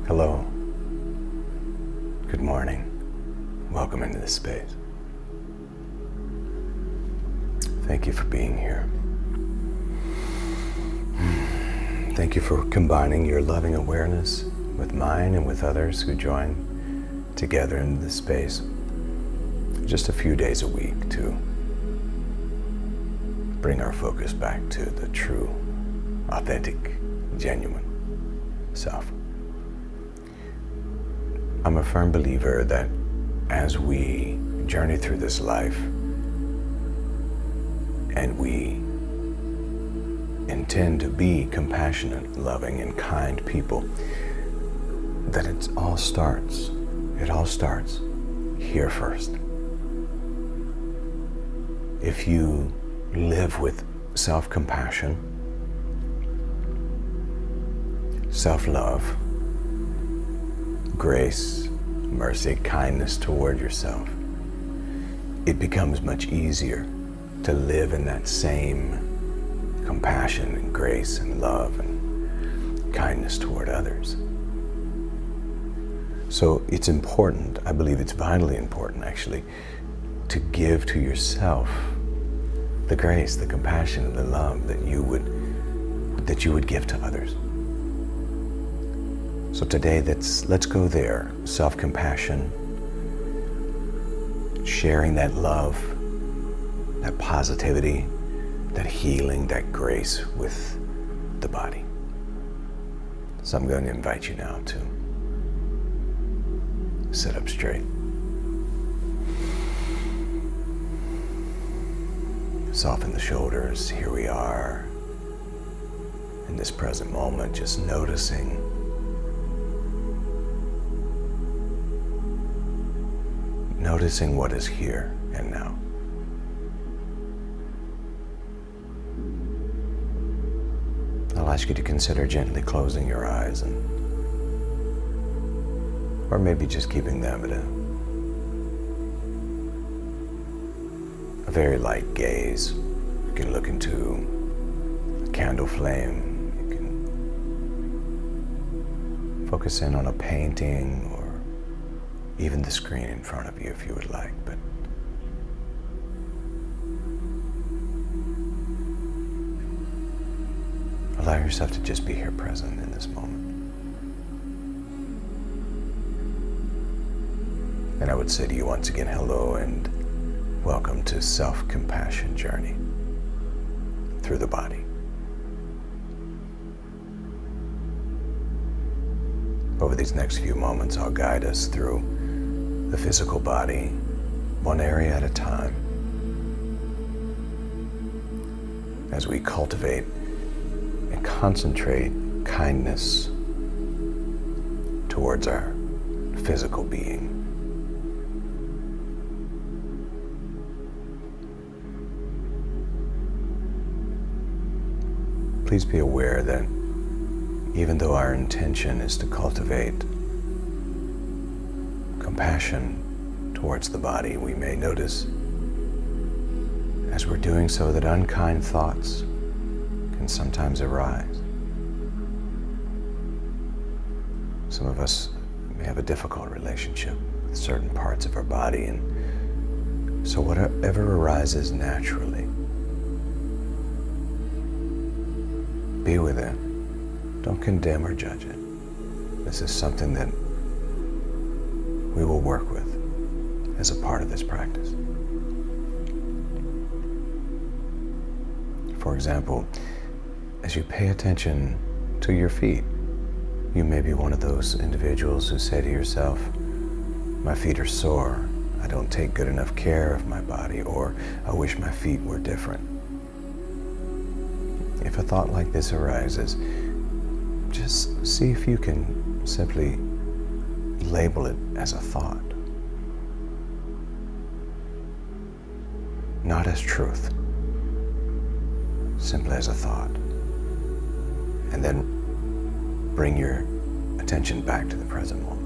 Hello. Good morning. Welcome into this space. Thank you for being here. Thank you for combining your loving awareness with mine and with others who join together in this space just a few days a week to bring our focus back to the true, authentic, genuine self. I'm a firm believer that as we journey through this life and we intend to be compassionate, loving, and kind people, that it all starts here first. If you live with self-compassion, self-love, grace, mercy, kindness toward yourself, it becomes much easier to live in that same compassion and grace and love and kindness toward others. So it's important, I believe it's vitally important actually, to give to yourself the grace, the compassion, and the love that you would give to others. So today, let's go there. Self-compassion, sharing that love, that positivity, that healing, that grace with the body. So I'm going to invite you now to sit up straight. Soften the shoulders. Here we are in this present moment, just noticing what is here and now. I'll ask you to consider gently closing your eyes, or maybe just keeping them at a very light gaze. You can look into a candle flame. You can focus in on a painting, or even the screen in front of you if you would like, but allow yourself to just be here present in this moment. And I would say to you once again, hello and welcome to Self-Compassion Journey through the body. Over these next few moments, I'll guide us through the physical body, one area at a time, as we cultivate and concentrate kindness towards our physical being. Please be aware that even though our intention is to cultivate compassion towards the body, we may notice as we're doing so that unkind thoughts can sometimes arise. Some of us may have a difficult relationship with certain parts of our body, and so whatever arises naturally, be with it. Don't condemn or judge it. This is something that we will work with as a part of this practice. For example, as you pay attention to your feet, you may be one of those individuals who say to yourself, my feet are sore, I don't take good enough care of my body, or I wish my feet were different. If a thought like this arises, just see if you can simply label it as a thought, not as truth, simply as a thought, and then bring your attention back to the present moment.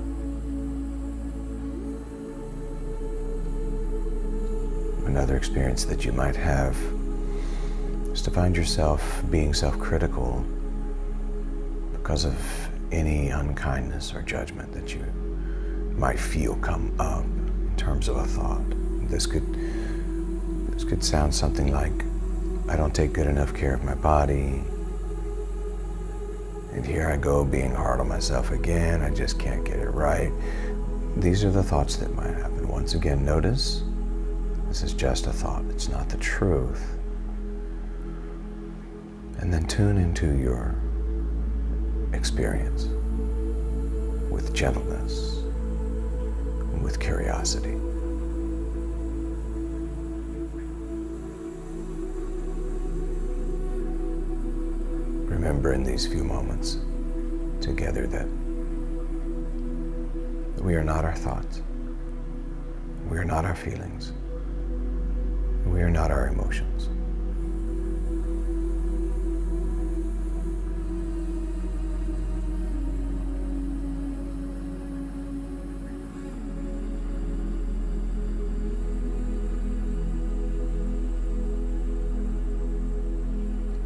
Another experience that you might have is to find yourself being self-critical because of any unkindness or judgment that you might feel come up in terms of a thought. This could sound something like, I don't take good enough care of my body, and here I go being hard on myself again, I just can't get it right. These are the thoughts that might happen. Once again, notice this is just a thought, it's not the truth. And then tune into your experience with gentleness and with curiosity. Remember in these few moments together that we are not our thoughts, we are not our feelings, we are not our emotions.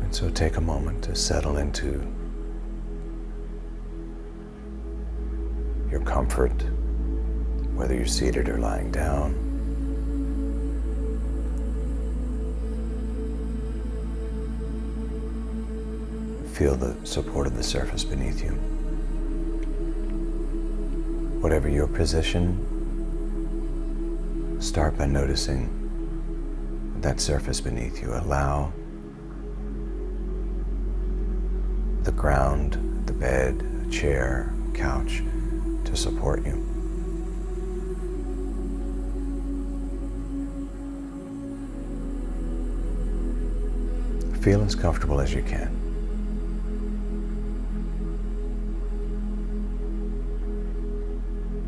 And so take a moment to settle into your comfort, whether you're seated or lying down. Feel the support of the surface beneath you. Whatever your position, start by noticing that surface beneath you. Allow the ground, the bed, a chair, couch to support you. Feel as comfortable as you can.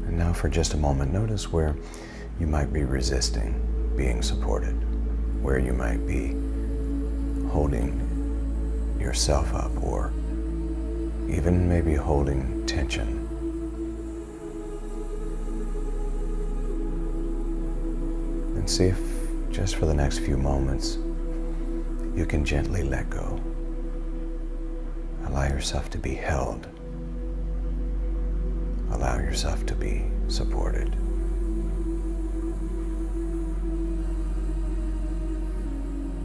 And now for just a moment, notice where you might be resisting being supported, where you might be holding yourself up, or even maybe holding tension. And see if, just for the next few moments, you can gently let go. Allow yourself to be held. Allow yourself to be supported.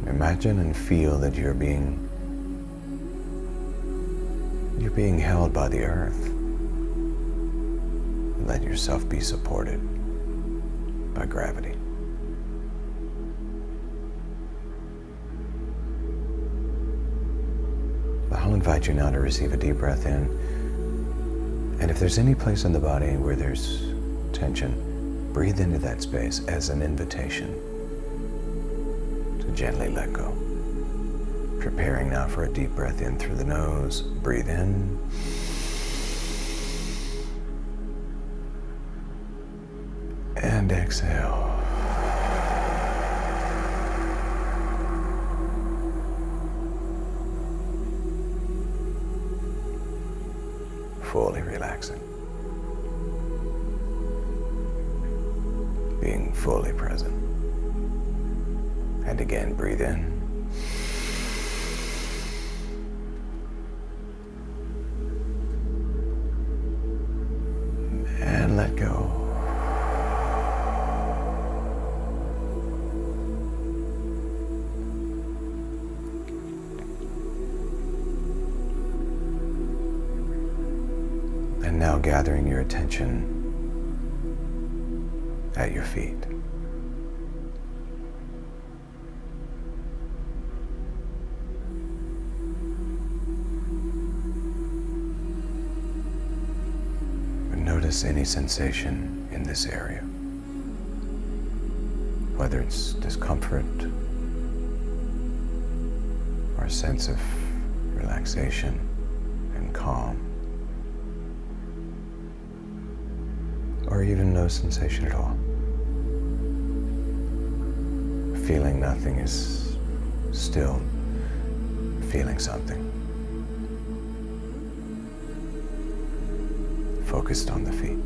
Imagine and feel that you're being held by the earth. Let yourself be supported by gravity. I'll invite you now to receive a deep breath in. And if there's any place in the body where there's tension, breathe into that space as an invitation to gently let go. Preparing now for a deep breath in through the nose. Breathe in. And exhale. Fully relaxing. Being fully present. And again, breathe in. And let go. And now gathering your attention at your feet. Notice any sensation in this area, whether it's discomfort or a sense of relaxation and calm, or even no sensation at all. Feeling nothing is still feeling something. Focused on the feet.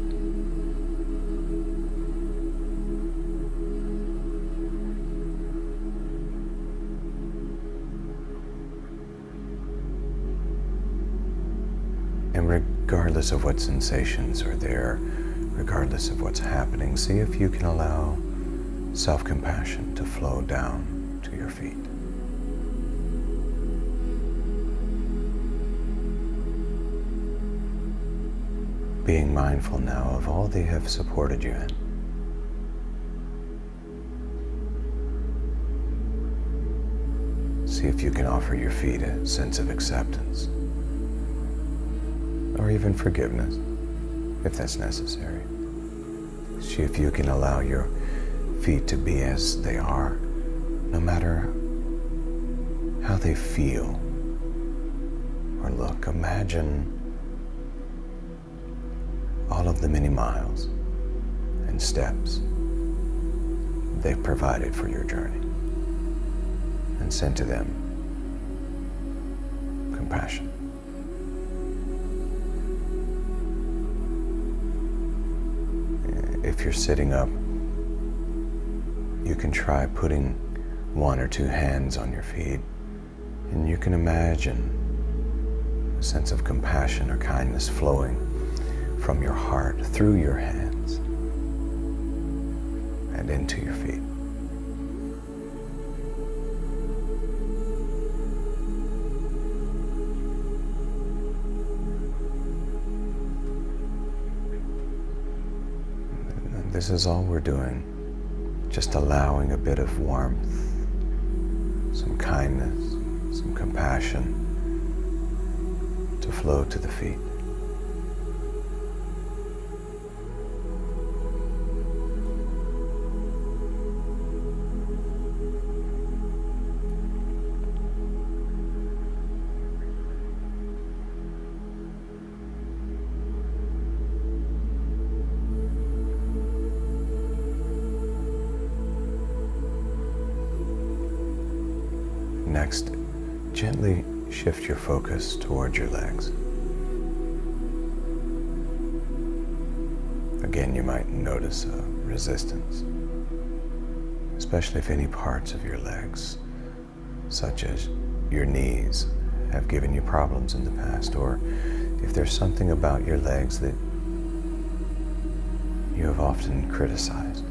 And regarding regardless of what sensations are there, regardless of what's happening, see if you can allow self-compassion to flow down to your feet. Being mindful now of all they have supported you in. See if you can offer your feet a sense of acceptance, or even forgiveness, if that's necessary. See if you can allow your feet to be as they are, no matter how they feel or look. Imagine all of the many miles and steps they've provided for your journey, and send to them compassion. If you're sitting up, you can try putting one or two hands on your feet, and you can imagine a sense of compassion or kindness flowing from your heart through your hands and into your feet. And this is all we're doing, just allowing a bit of warmth, some kindness, some compassion to flow to the feet. Next, gently shift your focus towards your legs. Again, you might notice a resistance, especially if any parts of your legs, such as your knees, have given you problems in the past, or if there's something about your legs that you have often criticized.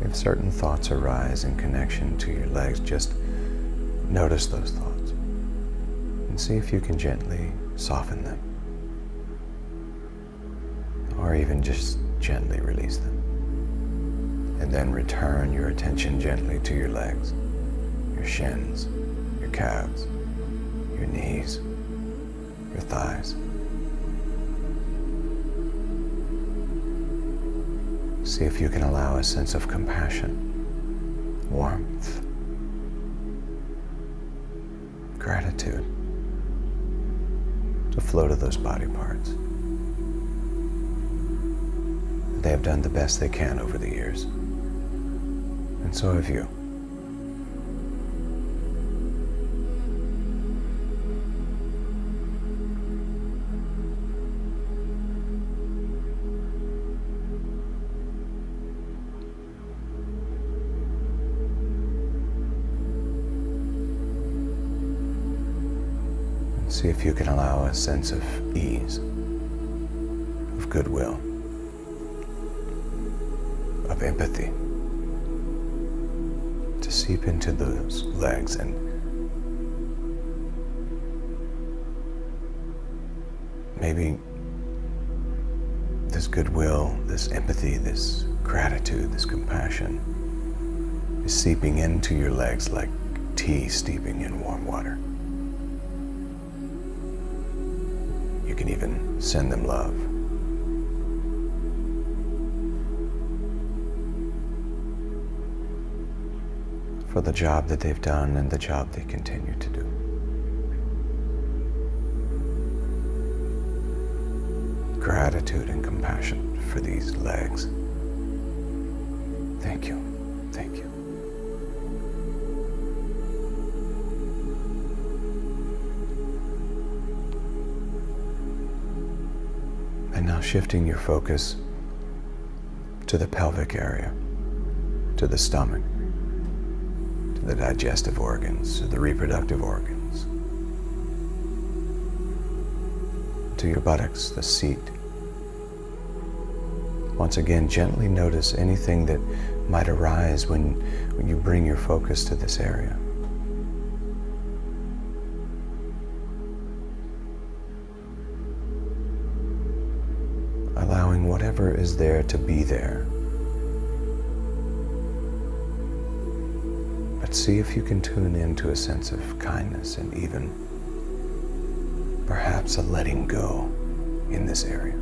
If certain thoughts arise in connection to your legs, just notice those thoughts and see if you can gently soften them, or even just gently release them. And then return your attention gently to your legs, your shins, your calves, your knees, your thighs. See if you can allow a sense of compassion, warmth, gratitude to flow to those body parts. They have done the best they can over the years, and so have you. See if you can allow a sense of ease, of goodwill, of empathy to seep into those legs, and maybe this goodwill, this empathy, this gratitude, this compassion is seeping into your legs like tea steeping in warm water. You can even send them love. For the job that they've done and the job they continue to do. Gratitude and compassion for these legs. Thank you. Thank you. And now shifting your focus to the pelvic area, to the stomach, to the digestive organs, to the reproductive organs. to your buttocks, the seat. Once again, gently notice anything that might arise when you bring your focus to this area. Allowing whatever is there to be there. But see if you can tune into a sense of kindness and even perhaps a letting go in this area.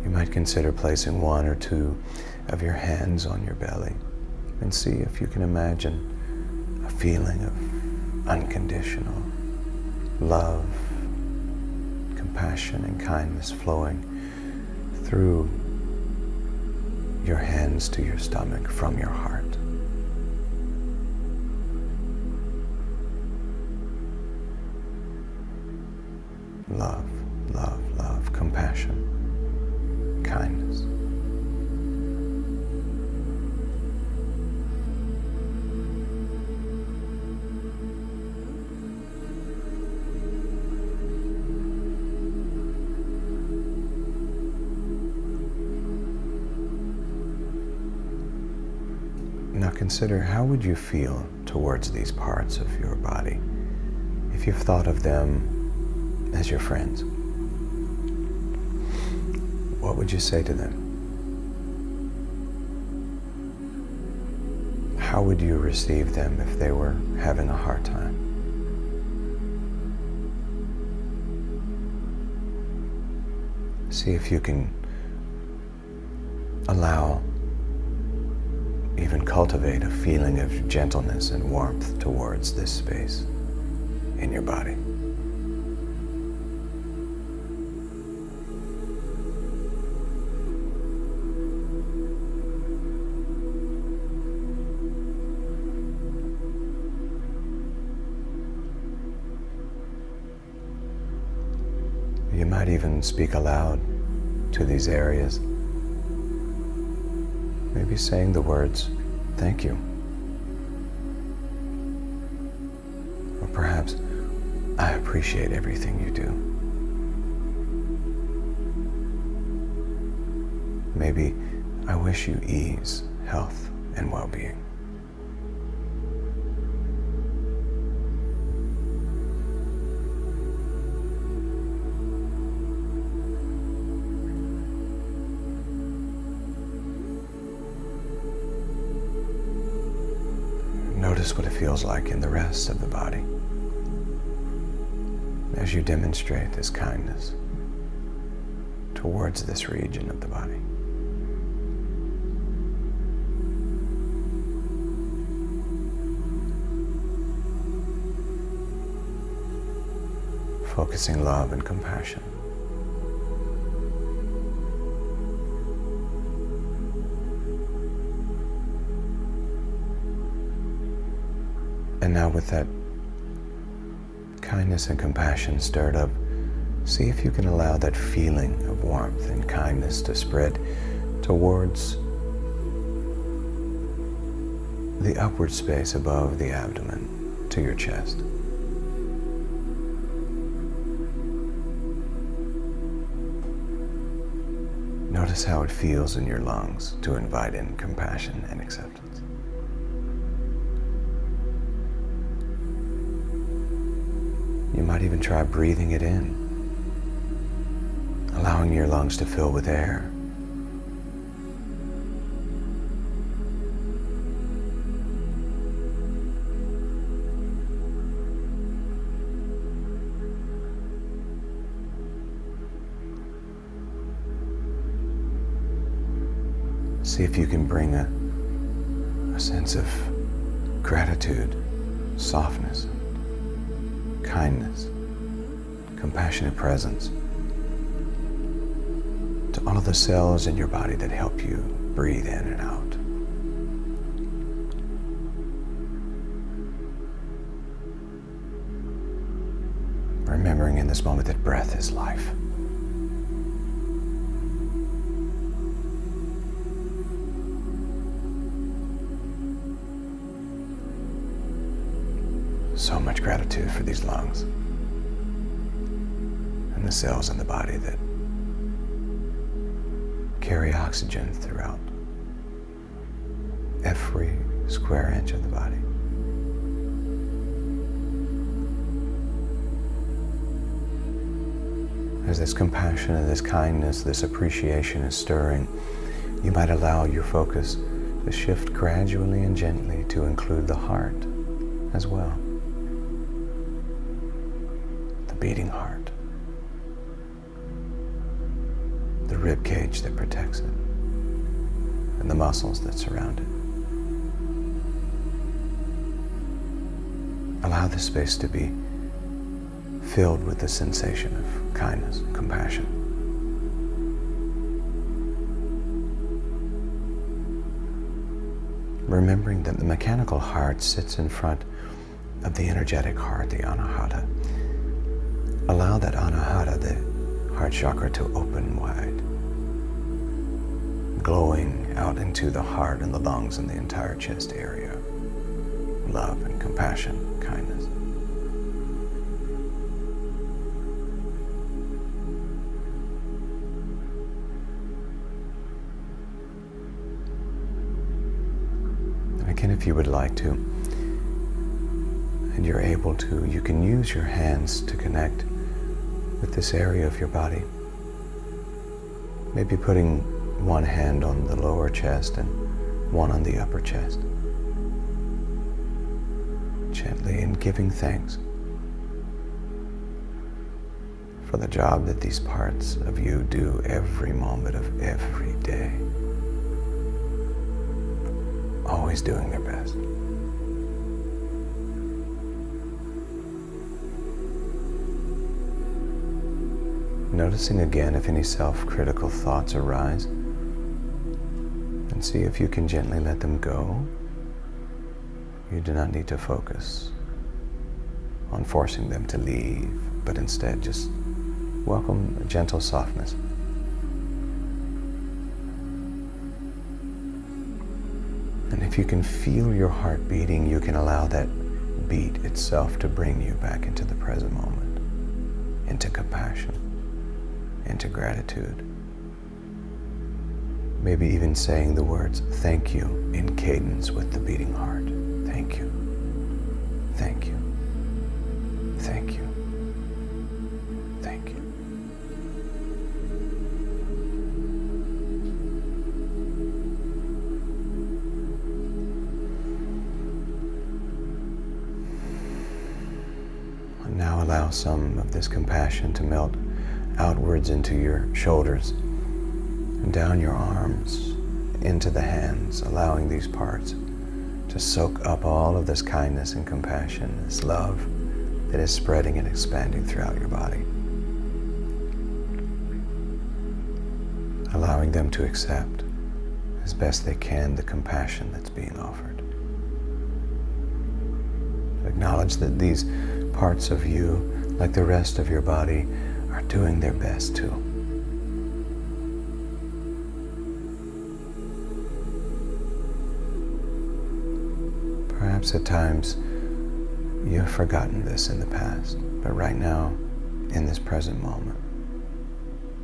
You might consider placing one or two of your hands on your belly and see if you can imagine a feeling of unconditional love, compassion, and kindness flowing through your hands to your stomach from your heart. Love, love, love, compassion, kindness. Now consider, how would you feel towards these parts of your body if you've thought of them as your friends? What would you say to them? How would you receive them if they were having a hard time? See if you can allow, even cultivate a feeling of gentleness and warmth towards this space in your body. You might even speak aloud to these areas, maybe saying the words, "Thank you." Or perhaps, "I appreciate everything you do." Maybe, "I wish you ease, health, and well-being." Notice what it feels like in the rest of the body as you demonstrate this kindness towards this region of the body. Focusing love and compassion. And now with that kindness and compassion stirred up, see if you can allow that feeling of warmth and kindness to spread towards the upward space above the abdomen to your chest. Notice how it feels in your lungs to invite in compassion and acceptance. You might even try breathing it in, allowing your lungs to fill with air. See if you can bring a sense of gratitude, softness, kindness, compassionate presence to all of the cells in your body that help you breathe in and out. Remembering in this moment that breath is life. So much gratitude for these lungs and the cells in the body that carry oxygen throughout every square inch of the body. As this compassion and this kindness, this appreciation is stirring, you might allow your focus to shift gradually and gently to include the heart as well. The beating heart. The rib cage that protects it. And the muscles that surround it. Allow this space to be filled with the sensation of kindness and compassion. Remembering that the mechanical heart sits in front of the energetic heart, the anahata. Allow that anahata, the heart chakra, to open wide, glowing out into the heart and the lungs and the entire chest area. Love and compassion, kindness. Again, if you would like to, and you're able to, you can use your hands to connect with this area of your body. Maybe putting one hand on the lower chest and one on the upper chest. Gently, and giving thanks for the job that these parts of you do every moment of every day. Always doing their best. Noticing again if any self-critical thoughts arise, and see if you can gently let them go. You do not need to focus on forcing them to leave, but instead just welcome a gentle softness. And if you can feel your heart beating, you can allow that beat itself to bring you back into the present moment, into compassion, into gratitude. Maybe even saying the words, thank you, in cadence with the beating heart. Thank you, thank you, thank you, thank you. And now allow some of this compassion to melt outwards into your shoulders and down your arms, into the hands, allowing these parts to soak up all of this kindness and compassion, this love that is spreading and expanding throughout your body. Allowing them to accept as best they can the compassion that's being offered. Acknowledge that these parts of you, like the rest of your body, are doing their best too. Perhaps at times you've forgotten this in the past, but right now, in this present moment,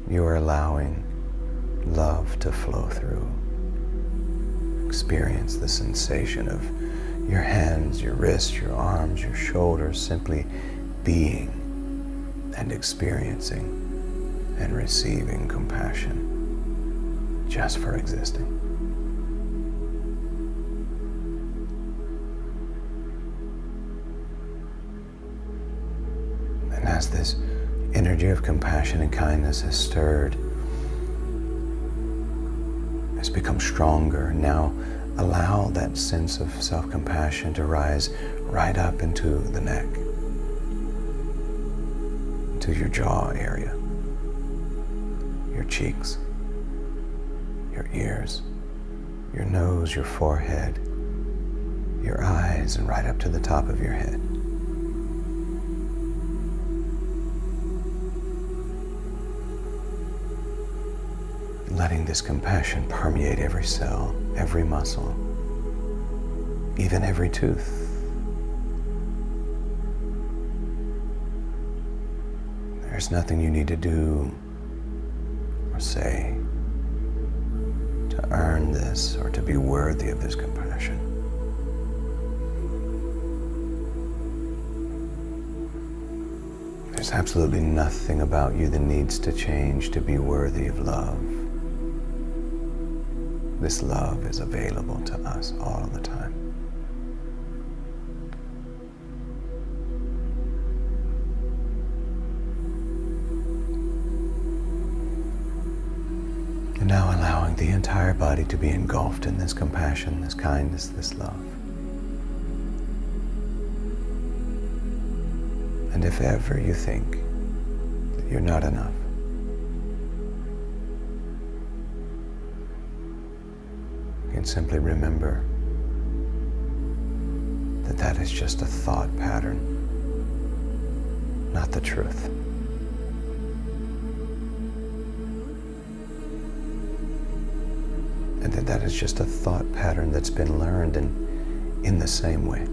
you are allowing love to flow through. Experience the sensation of your hands, your wrists, your arms, your shoulders simply being and experiencing and receiving compassion just for existing. And as this energy of compassion and kindness has stirred, has become stronger, now allow that sense of self-compassion to rise right up into the neck, to your jaw area, your cheeks, your ears, your nose, your forehead, your eyes, and right up to the top of your head. Letting this compassion permeate every cell, every muscle, even every tooth. There's nothing you need to do or say to earn this or to be worthy of this compassion. There's absolutely nothing about you that needs to change to be worthy of love. This love is available to us all the time. And now allowing the entire body to be engulfed in this compassion, this kindness, this love. And if ever you think that you're not enough, you can simply remember that that is just a thought pattern, not the truth. And that is just a thought pattern that's been learned in the same way.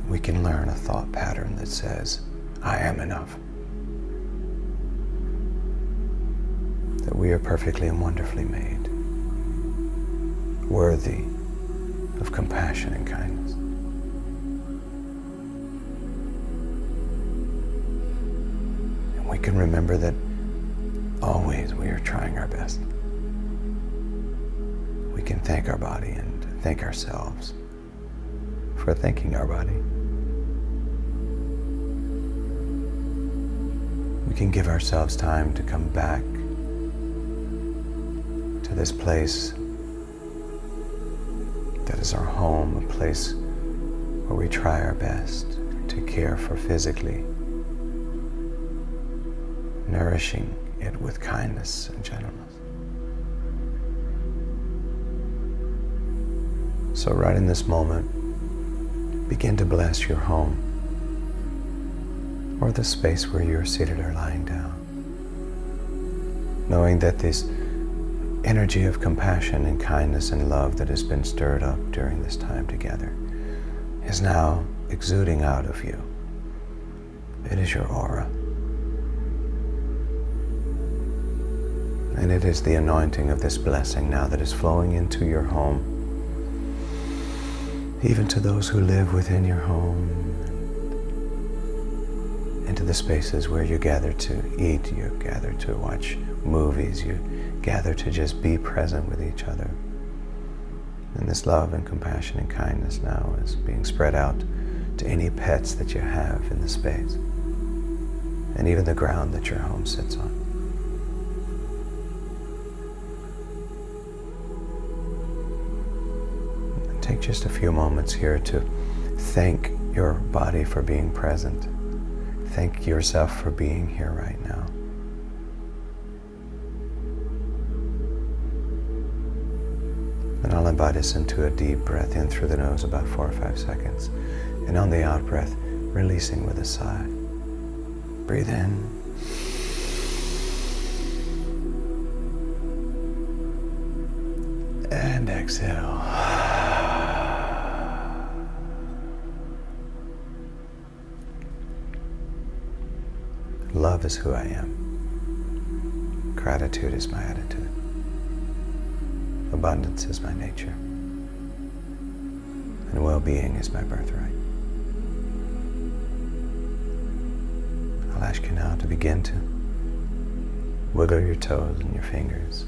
We can learn a thought pattern that says, I am enough. That we are perfectly and wonderfully made, worthy of compassion and kindness. And we can remember that always we are trying our best. We can thank our body and thank ourselves for thanking our body. We can give ourselves time to come back to this place that is our home, a place where we try our best to care for physically, nourishing it with kindness and gentleness. So right in this moment, begin to bless your home or the space where you're seated or lying down, knowing that this energy of compassion and kindness and love that has been stirred up during this time together is now exuding out of you. It is your aura. And it is the anointing of this blessing now that is flowing into your home, even to those who live within your home, into the spaces where you gather to eat, you gather to watch movies, you gather to just be present with each other. And this love and compassion and kindness now is being spread out to any pets that you have in the space, and even the ground that your home sits on. And take just a few moments here to thank your body for being present. Thank yourself for being here right now. And I'll invite us into a deep breath in through the nose, about 4 or 5 seconds. And on the out breath, releasing with a sigh. Breathe in. And exhale. Love is who I am. Gratitude is my attitude. Abundance is my nature. And well-being is my birthright. I'll ask you now to begin to wiggle your toes and your fingers.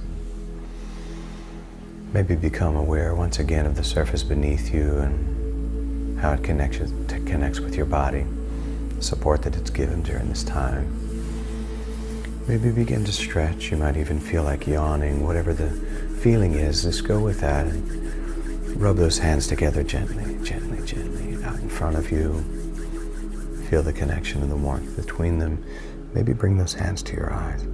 Maybe become aware once again of the surface beneath you and how it connects with your body, the support that it's given during this time. Maybe begin to stretch. You might even feel like yawning. Whatever the feeling is, just go with that and rub those hands together gently, gently, gently out in front of you. Feel the connection and the warmth between them. Maybe bring those hands to your eyes.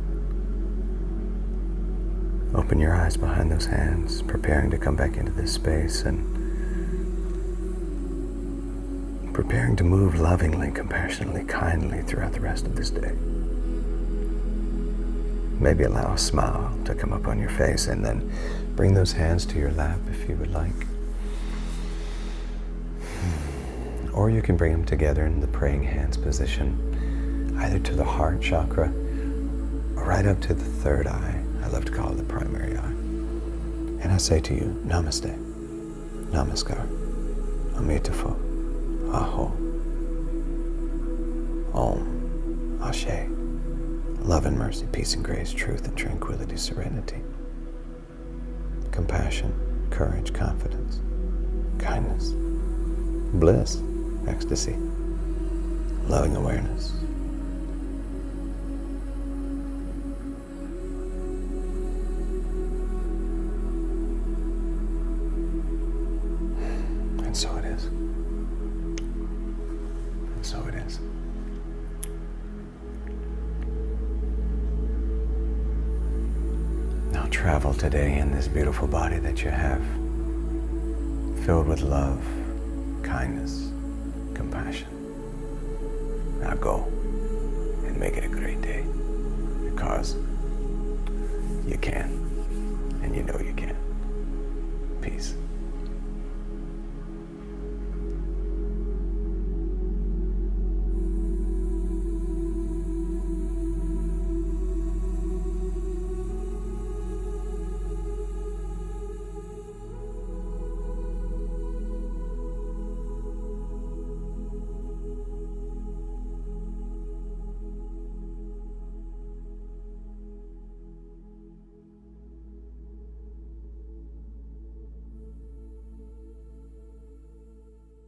Open your eyes behind those hands, preparing to come back into this space and preparing to move lovingly, compassionately, kindly throughout the rest of this day. Maybe allow a smile to come up on your face, and then bring those hands to your lap if you would like. Or you can bring them together in the praying hands position. either to the heart chakra or right up to the third eye. I love to call it the primary eye. And I say to you, Namaste, Namaskar, Amitabha, Aho, Om, Ashe, love and mercy, peace and grace, truth and tranquility, serenity, compassion, courage, confidence, kindness, bliss, ecstasy, loving awareness. And so it is. And so it is. Now travel today in this beautiful body that you have, filled with love, kindness, compassion. Now go and make it a great day, because you can, and you know you can. Peace.